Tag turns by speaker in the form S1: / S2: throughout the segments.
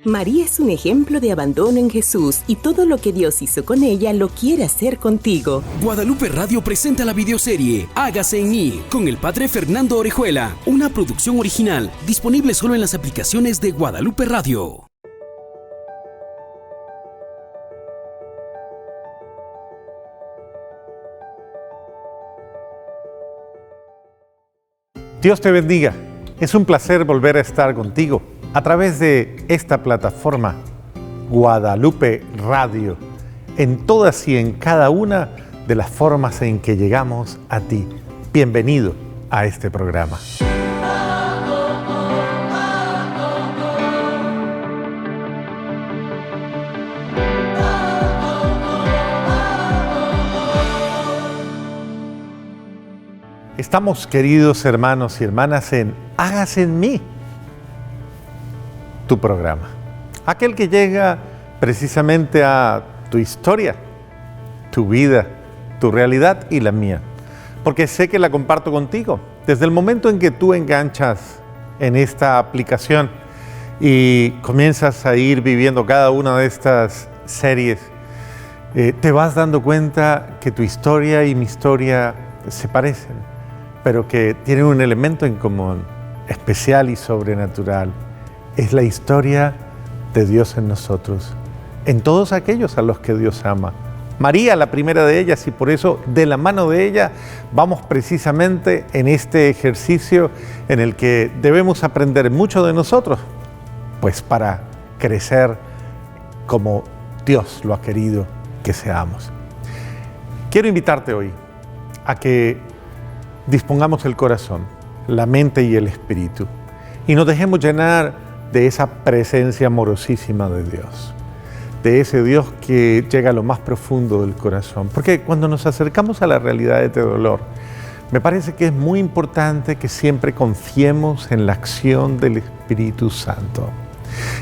S1: María es un ejemplo de abandono en Jesús y todo lo que Dios hizo con ella lo quiere hacer contigo.
S2: Guadalupe Radio presenta la videoserie Hágase en mí con el Padre Fernando Orejuela, una producción original disponible solo en las aplicaciones de Guadalupe Radio.
S3: Dios te bendiga. Es un placer volver a estar contigo a través de esta plataforma Guadalupe Radio, en todas y en cada una de las formas en que llegamos a ti. Bienvenido a este programa. Estamos, queridos hermanos y hermanas, en Hágase en mí, tu programa. Aquel que llega precisamente a tu historia, tu vida, tu realidad y la mía. Porque sé que la comparto contigo. Desde el momento en que tú enganchas en esta aplicación y comienzas a ir viviendo cada una de estas series, te vas dando cuenta que tu historia y mi historia se parecen, pero que tienen un elemento en común, especial y sobrenatural. Es la historia de Dios en nosotros, en todos aquellos a los que Dios ama. María, la primera de ellas, y por eso de la mano de ella vamos precisamente en este ejercicio en el que debemos aprender mucho de nosotros, pues para crecer como Dios lo ha querido que seamos. Quiero invitarte hoy a que dispongamos el corazón, la mente y el espíritu y nos dejemos llenar de esa presencia amorosísima de Dios, de ese Dios que llega a lo más profundo del corazón. Porque cuando nos acercamos a la realidad de este dolor, me parece que es muy importante que siempre confiemos en la acción del Espíritu Santo.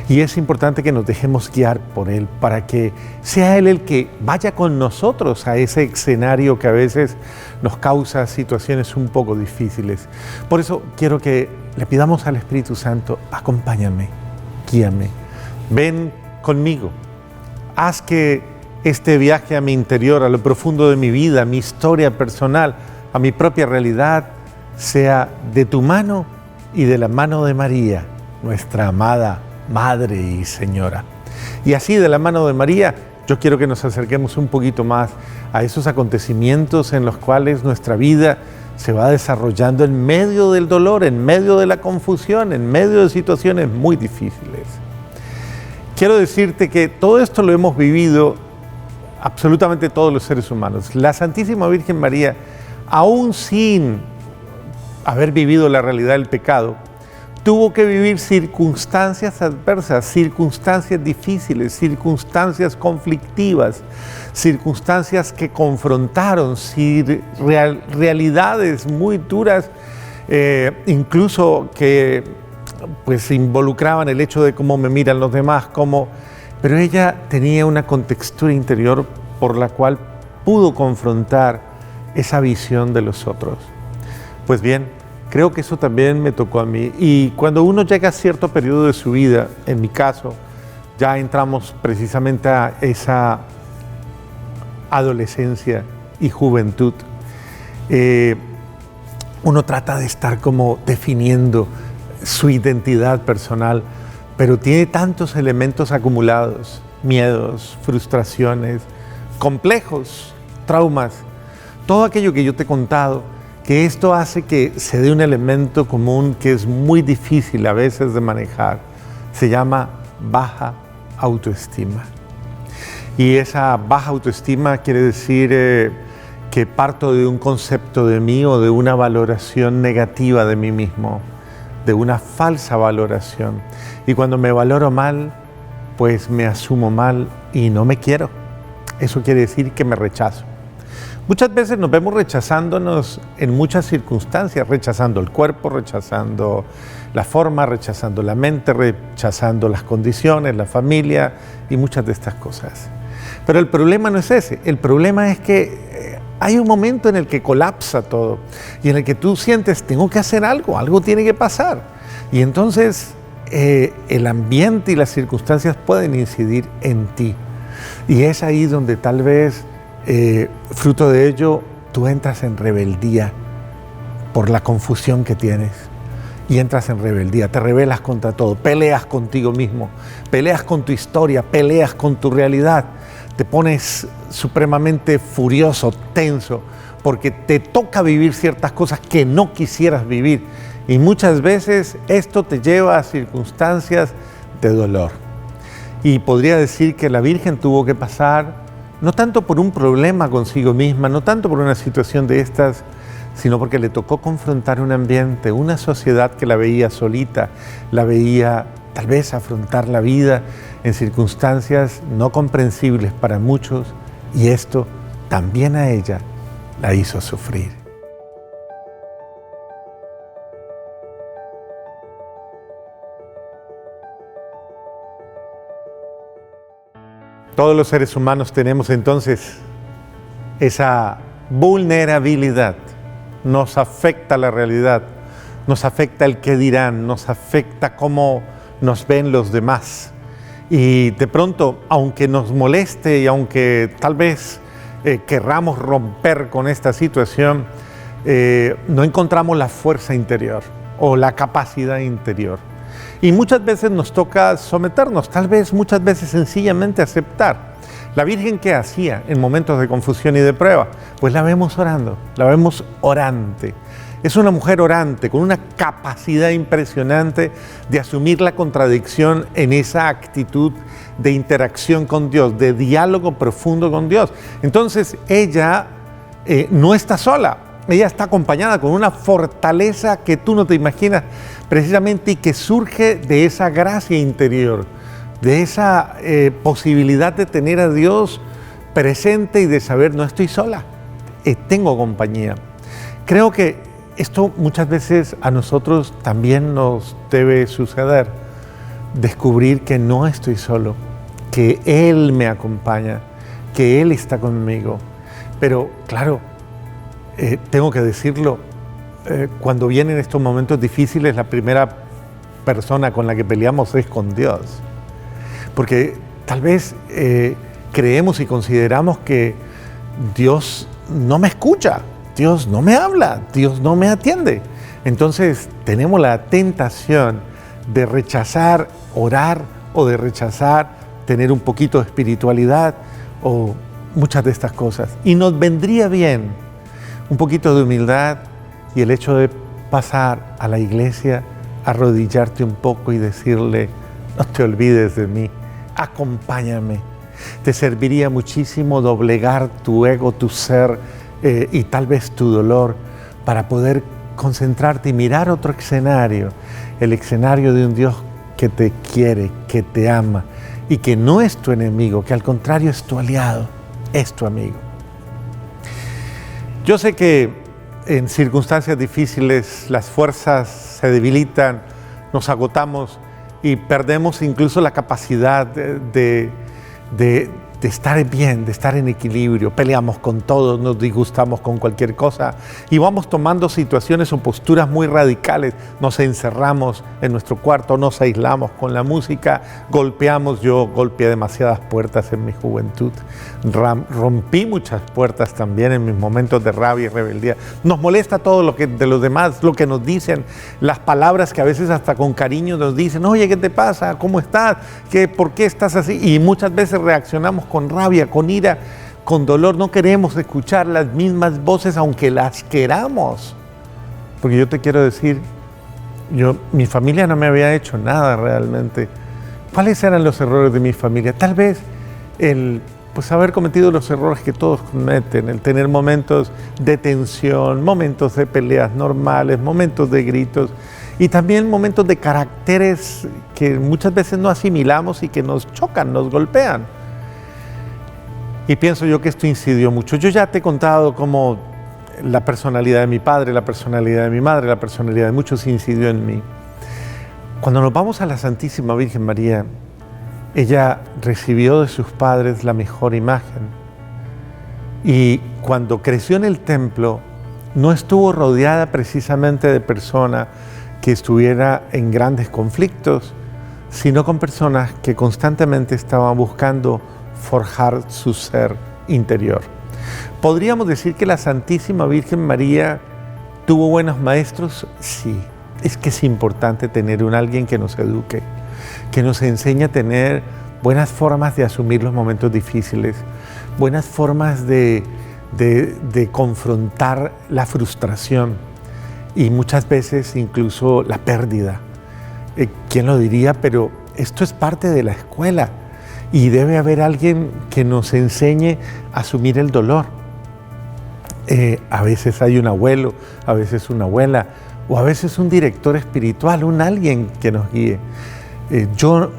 S3: Y es importante que nos dejemos guiar por Él para que sea Él el que vaya con nosotros a ese escenario que a veces nos causa situaciones un poco difíciles. Por eso quiero que le pidamos al Espíritu Santo: acompáñame, guíame, ven conmigo. Haz que este viaje a mi interior, a lo profundo de mi vida, a mi historia personal, a mi propia realidad, sea de tu mano y de la mano de María, nuestra amada Madre y Señora. Y así, de la mano de María, yo quiero que nos acerquemos un poquito más a esos acontecimientos en los cuales nuestra vida se va desarrollando en medio del dolor, en medio de la confusión, en medio de situaciones muy difíciles. Quiero decirte que todo esto lo hemos vivido absolutamente todos los seres humanos. La Santísima Virgen María, aún sin haber vivido la realidad del pecado, tuvo que vivir circunstancias adversas, circunstancias difíciles, circunstancias conflictivas, circunstancias que confrontaron, realidades muy duras, incluso que pues involucraban el hecho de cómo me miran los demás, pero ella tenía una contextura interior por la cual pudo confrontar esa visión de los otros. Pues bien, creo que eso también me tocó a mí. Y cuando uno llega a cierto periodo de su vida, en mi caso, ya entramos precisamente a esa adolescencia y juventud, uno trata de estar como definiendo su identidad personal, pero tiene tantos elementos acumulados, miedos, frustraciones, complejos, traumas, todo aquello que yo te he contado, que esto hace que se dé un elemento común que es muy difícil a veces de manejar. Se llama baja autoestima. Y esa baja autoestima quiere decir que parto de un concepto de mí o de una valoración negativa de mí mismo, de una falsa valoración. Y cuando me valoro mal, pues me asumo mal y no me quiero. Eso quiere decir que me rechazo. Muchas veces nos vemos rechazándonos en muchas circunstancias, rechazando el cuerpo, rechazando la forma, rechazando la mente, rechazando las condiciones, la familia y muchas de estas cosas. Pero el problema no es ese, el problema es que hay un momento en el que colapsa todo y en el que tú sientes, tengo que hacer algo, algo tiene que pasar. Y entonces el ambiente y las circunstancias pueden incidir en ti. Y es ahí donde tal vez, fruto de ello, tú entras en rebeldía por la confusión que tienes. Y entras en rebeldía, te rebelas contra todo, peleas contigo mismo, peleas con tu historia, peleas con tu realidad. Te pones supremamente furioso, tenso, porque te toca vivir ciertas cosas que no quisieras vivir. Y muchas veces esto te lleva a circunstancias de dolor. Y podría decir que la Virgen tuvo que pasar, no tanto por un problema consigo misma, no tanto por una situación de estas, sino porque le tocó confrontar un ambiente, una sociedad que la veía solita, la veía tal vez afrontar la vida en circunstancias no comprensibles para muchos, y esto también a ella la hizo sufrir. Todos los seres humanos tenemos entonces esa vulnerabilidad. Nos afecta la realidad, nos afecta el qué dirán, nos afecta cómo nos ven los demás. Y de pronto, aunque nos moleste y aunque tal vez querramos romper con esta situación, no encontramos la fuerza interior o la capacidad interior. Y muchas veces nos toca someternos, tal vez muchas veces sencillamente aceptar. La Virgen, ¿qué hacía en momentos de confusión y de prueba? Pues la vemos orando, la vemos orante. Es una mujer orante, con una capacidad impresionante de asumir la contradicción en esa actitud de interacción con Dios, de diálogo profundo con Dios. Entonces ella no está sola, ella está acompañada con una fortaleza que tú no te imaginas, precisamente, y que surge de esa gracia interior, de esa posibilidad de tener a Dios presente y de saber, no estoy sola, tengo compañía. Creo que esto muchas veces a nosotros también nos debe suceder, descubrir que no estoy solo, que Él me acompaña, que Él está conmigo. Pero claro, tengo que decirlo, cuando vienen estos momentos difíciles, la primera persona con la que peleamos es con Dios. Porque tal vez creemos y consideramos que Dios no me escucha, Dios no me habla, Dios no me atiende. Entonces tenemos la tentación de rechazar orar o de rechazar tener un poquito de espiritualidad o muchas de estas cosas. Y nos vendría bien un poquito de humildad y el hecho de pasar a la iglesia, arrodillarte un poco y decirle, no te olvides de mí, acompáñame. Te serviría muchísimo doblegar tu ego, tu ser y tal vez tu dolor para poder concentrarte y mirar otro escenario, el escenario de un Dios que te quiere, que te ama y que no es tu enemigo, que al contrario es tu aliado, es tu amigo. Yo sé que en circunstancias difíciles las fuerzas se debilitan, nos agotamos y perdemos incluso la capacidad de estar bien, de estar en equilibrio. Peleamos con todo, nos disgustamos con cualquier cosa y vamos tomando situaciones o posturas muy radicales. Nos encerramos en nuestro cuarto, nos aislamos con la música, golpeamos. Yo golpeé demasiadas puertas en mi juventud, rompí muchas puertas también en mis momentos de rabia y rebeldía. Nos molesta todo lo que de los demás, lo que nos dicen, las palabras que a veces hasta con cariño nos dicen, oye, ¿qué te pasa? ¿Cómo estás? ¿Por qué estás así? Y muchas veces reaccionamos con rabia, con ira, con dolor. No queremos escuchar las mismas voces aunque las queramos. Porque yo te quiero decir, mi familia no me había hecho nada realmente. ¿Cuáles eran los errores de mi familia? Tal vez pues haber cometido los errores que todos cometen, el tener momentos de tensión, momentos de peleas normales, momentos de gritos y también momentos de caracteres que muchas veces no asimilamos y que nos chocan, nos golpean. Y pienso yo que esto incidió mucho. Yo ya te he contado cómo la personalidad de mi padre, la personalidad de mi madre, la personalidad de muchos incidió en mí. Cuando nos vamos a la Santísima Virgen María, ella recibió de sus padres la mejor imagen. Y cuando creció en el templo, no estuvo rodeada precisamente de personas que estuviera en grandes conflictos, sino con personas que constantemente estaban buscando forjar su ser interior. ¿Podríamos decir que la Santísima Virgen María tuvo buenos maestros? Sí, es que es importante tener alguien que nos eduque, que nos enseñe a tener buenas formas de asumir los momentos difíciles, buenas formas de confrontar la frustración y muchas veces incluso la pérdida. ¿Quién lo diría? Pero esto es parte de la escuela y debe haber alguien que nos enseñe a asumir el dolor. A veces hay un abuelo, a veces una abuela o a veces un director espiritual, alguien que nos guíe. Yo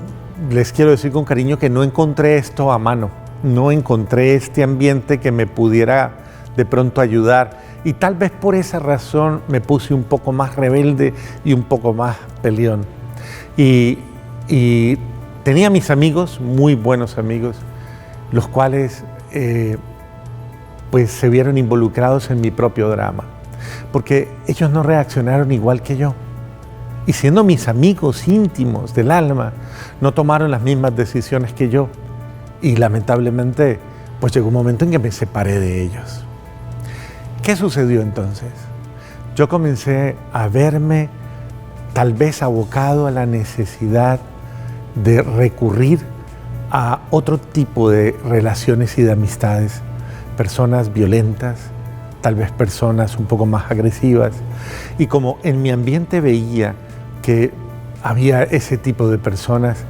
S3: les quiero decir con cariño que no encontré esto a mano, no encontré este ambiente que me pudiera de pronto ayudar y tal vez por esa razón me puse un poco más rebelde y un poco más peleón. Y tenía mis amigos, muy buenos amigos, los cuales pues se vieron involucrados en mi propio drama, porque ellos no reaccionaron igual que yo. Y siendo mis amigos íntimos del alma, no tomaron las mismas decisiones que yo. Y lamentablemente, pues llegó un momento en que me separé de ellos. ¿Qué sucedió entonces? Yo comencé a verme tal vez abocado a la necesidad de recurrir a otro tipo de relaciones y de amistades. Personas violentas, tal vez personas un poco más agresivas. Y como en mi ambiente veía que había ese tipo de personas,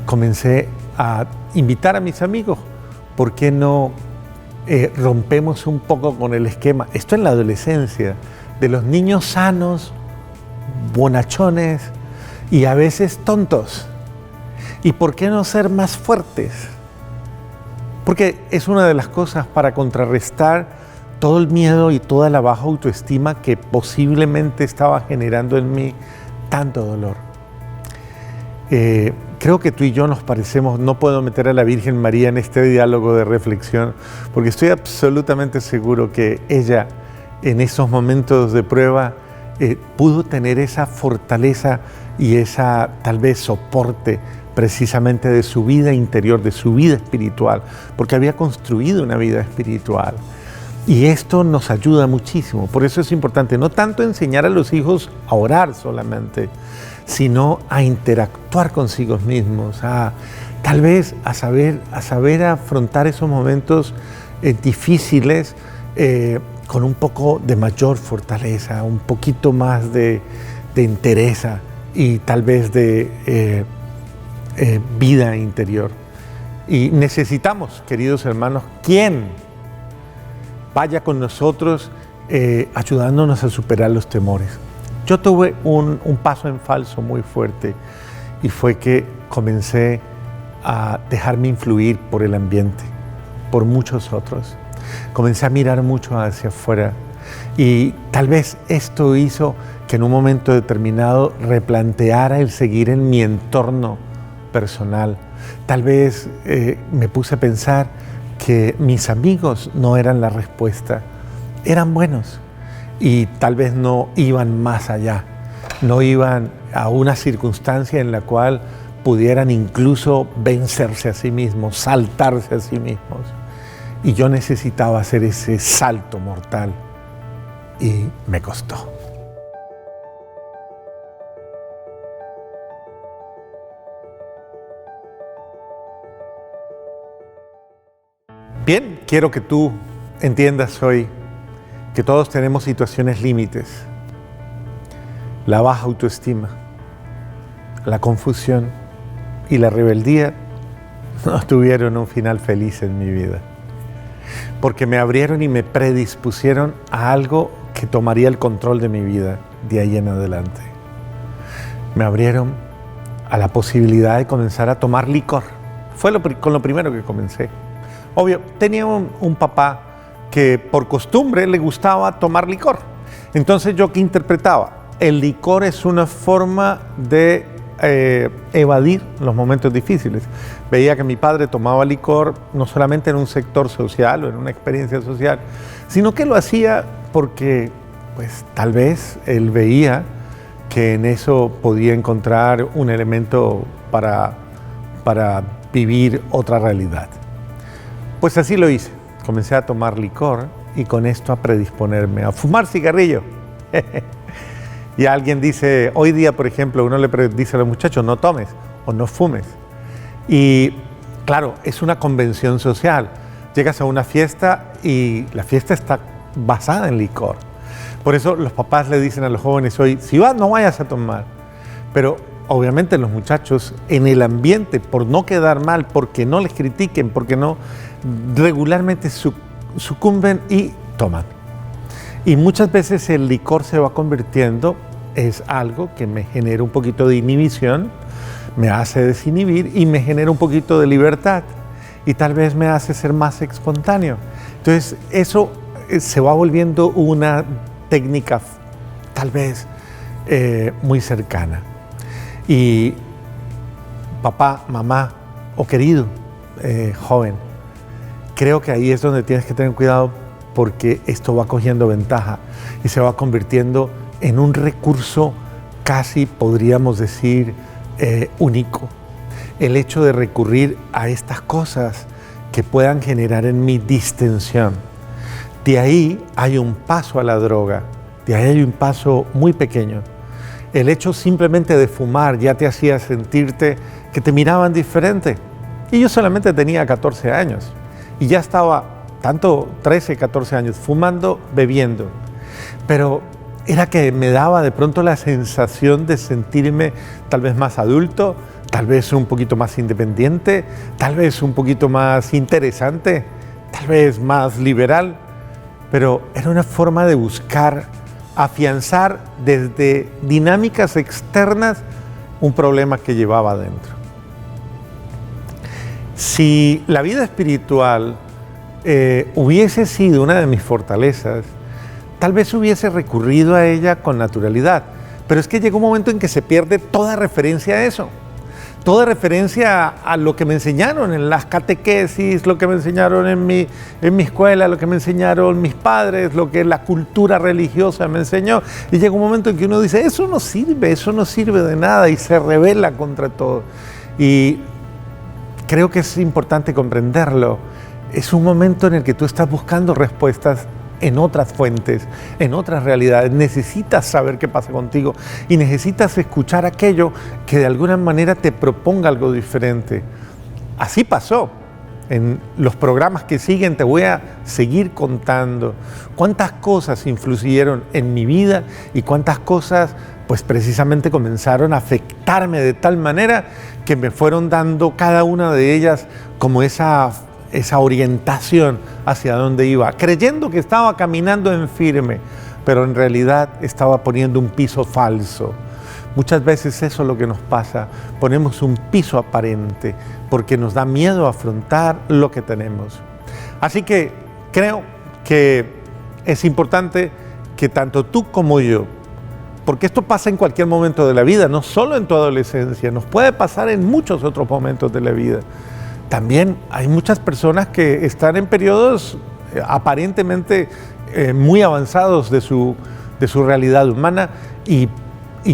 S3: comencé a invitar a mis amigos, ¿por qué no rompemos un poco con el esquema? Esto en la adolescencia, de los niños sanos, bonachones y a veces tontos. ¿Y por qué no ser más fuertes? Porque es una de las cosas para contrarrestar todo el miedo y toda la baja autoestima que posiblemente estaba generando en mí tanto dolor. Creo que tú y yo nos parecemos. No puedo meter a la Virgen María en este diálogo de reflexión, porque estoy absolutamente seguro que ella, en esos momentos de prueba, pudo tener esa fortaleza y esa tal vez soporte precisamente de su vida interior, de su vida espiritual, porque había construido una vida espiritual. Y esto nos ayuda muchísimo. Por eso es importante no tanto enseñar a los hijos a orar solamente, sino a interactuar consigo mismos, tal vez a saber afrontar esos momentos difíciles con un poco de mayor fortaleza, un poquito más de entereza y tal vez de vida interior. Y necesitamos, queridos hermanos, ¿quién vaya con nosotros ayudándonos a superar los temores? Yo tuve un paso en falso muy fuerte y fue que comencé a dejarme influir por el ambiente, por muchos otros. Comencé a mirar mucho hacia afuera y tal vez esto hizo que en un momento determinado replanteara el seguir en mi entorno personal. Tal vez me puse a pensar que mis amigos no eran la respuesta, eran buenos y tal vez no iban más allá, no iban a una circunstancia en la cual pudieran incluso vencerse a sí mismos, saltarse a sí mismos. Y yo necesitaba hacer ese salto mortal y me costó. Bien, quiero que tú entiendas hoy que todos tenemos situaciones límites. La baja autoestima, la confusión y la rebeldía no tuvieron un final feliz en mi vida, porque me abrieron y me predispusieron a algo que tomaría el control de mi vida de ahí en adelante. Me abrieron a la posibilidad de comenzar a tomar licor. Fue con lo primero que comencé. Obvio, tenía un papá que por costumbre le gustaba tomar licor. Entonces, ¿yo qué interpretaba? El licor es una forma de evadir los momentos difíciles. Veía que mi padre tomaba licor no solamente en un sector social o en una experiencia social, sino que lo hacía porque, pues, tal vez él veía que en eso podía encontrar un elemento para vivir otra realidad. Pues así lo hice. Comencé a tomar licor y con esto a predisponerme a fumar cigarrillo. Y alguien dice, hoy día, por ejemplo, uno le dice a los muchachos, no tomes o no fumes. Y claro, es una convención social. Llegas a una fiesta y la fiesta está basada en licor. Por eso los papás le dicen a los jóvenes hoy, si vas, no vayas a tomar. Pero obviamente los muchachos en el ambiente, por no quedar mal, porque no les critiquen, porque no, regularmente sucumben y toman. Y muchas veces el licor se va convirtiendo, es algo que me genera un poquito de inhibición, me hace desinhibir y me genera un poquito de libertad. Y tal vez me hace ser más espontáneo. Entonces eso se va volviendo una técnica tal vez muy cercana. Y papá, mamá o querido joven, creo que ahí es donde tienes que tener cuidado porque esto va cogiendo ventaja y se va convirtiendo en un recurso casi, podríamos decir, único. El hecho de recurrir a estas cosas que puedan generar en mí distensión. De ahí hay un paso a la droga, de ahí hay un paso muy pequeño. El hecho simplemente de fumar ya te hacía sentirte que te miraban diferente. Y yo solamente tenía 14 años y ya estaba tanto 13, 14 años fumando, bebiendo. Pero era que me daba de pronto la sensación de sentirme tal vez más adulto, tal vez un poquito más independiente, tal vez un poquito más interesante, tal vez más liberal, pero era una forma de buscar afianzar desde dinámicas externas un problema que llevaba adentro. Si la vida espiritual hubiese sido una de mis fortalezas, tal vez hubiese recurrido a ella con naturalidad, pero es que llegó un momento en que se pierde toda referencia a eso. Toda referencia a lo que me enseñaron en las catequesis, lo que me enseñaron en mi escuela, lo que me enseñaron mis padres, lo que la cultura religiosa me enseñó. Y llega un momento en que uno dice, eso no sirve de nada y se rebela contra todo. Y creo que es importante comprenderlo. Es un momento en el que tú estás buscando respuestas en otras fuentes, en otras realidades. Necesitas saber qué pasa contigo y necesitas escuchar aquello que de alguna manera te proponga algo diferente. Así pasó. En los programas que siguen te voy a seguir contando cuántas cosas influyeron en mi vida y cuántas cosas pues precisamente comenzaron a afectarme de tal manera que me fueron dando cada una de ellas como esa orientación hacia dónde iba, creyendo que estaba caminando en firme, pero en realidad estaba poniendo un piso falso. Muchas veces eso es lo que nos pasa, ponemos un piso aparente porque nos da miedo afrontar lo que tenemos. Así que creo que es importante que tanto tú como yo, porque esto pasa en cualquier momento de la vida, no solo en tu adolescencia, nos puede pasar en muchos otros momentos de la vida. También hay muchas personas que están en periodos aparentemente muy avanzados de su realidad humana y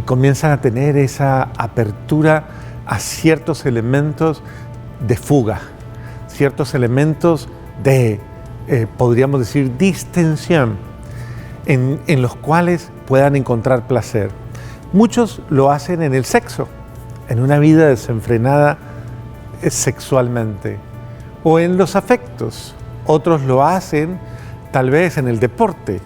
S3: comienzan a tener esa apertura a ciertos elementos de fuga, ciertos elementos de, podríamos decir, distensión, en los cuales puedan encontrar placer. Muchos lo hacen en el sexo, en una vida desenfrenada sexualmente, o en los afectos. Otros lo hacen tal vez en el deporte.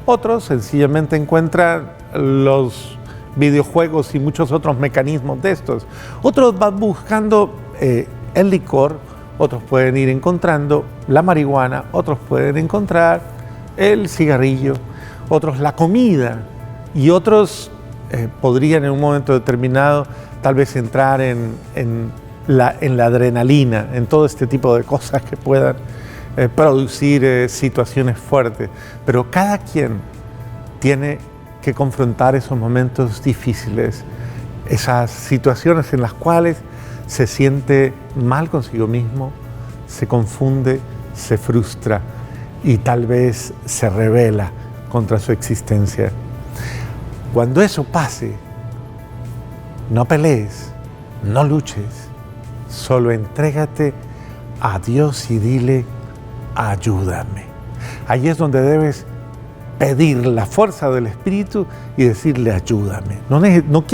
S3: Otros sencillamente encuentran los videojuegos y muchos otros mecanismos de estos. Otros van buscando el licor, otros pueden ir encontrando la marihuana, otros pueden encontrar el cigarrillo, otros la comida y otros podrían en un momento determinado tal vez entrar en la adrenalina, en todo este tipo de cosas que puedan producir situaciones fuertes. Pero cada quien tiene que confrontar esos momentos difíciles, esas situaciones en las cuales se siente mal consigo mismo, se confunde, se frustra y tal vez se rebela contra su existencia. cuando eso pase, no pelees, no luches, solo entrégate a Dios y dile, ayúdame. Ahí es donde debes pedir la fuerza del Espíritu y decirle, ayúdame. No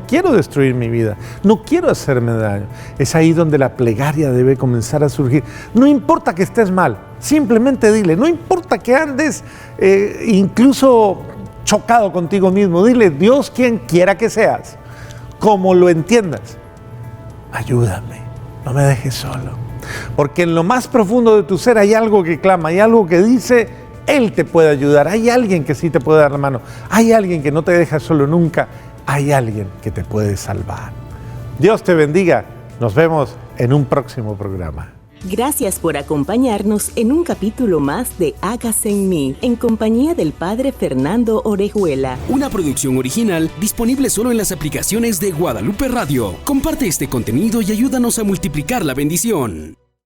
S3: quiero destruir mi vida, no quiero hacerme daño. Es ahí donde la plegaria debe comenzar a surgir. No importa que estés mal, simplemente dile, no importa que andes incluso chocado contigo mismo, dile, Dios, quien quiera que seas, como lo entiendas, ayúdame, no me dejes solo. Porque en lo más profundo de tu ser hay algo que clama, hay algo que dice, Él te puede ayudar, hay alguien que sí te puede dar la mano, hay alguien que no te deja solo nunca, hay alguien que te puede salvar. Dios te bendiga, nos vemos en un próximo programa.
S1: Gracias por acompañarnos en un capítulo más de Hágase en mí, en compañía del Padre Fernando Orejuela.
S2: Una producción original disponible solo en las aplicaciones de Guadalupe Radio. Comparte este contenido y ayúdanos a multiplicar la bendición.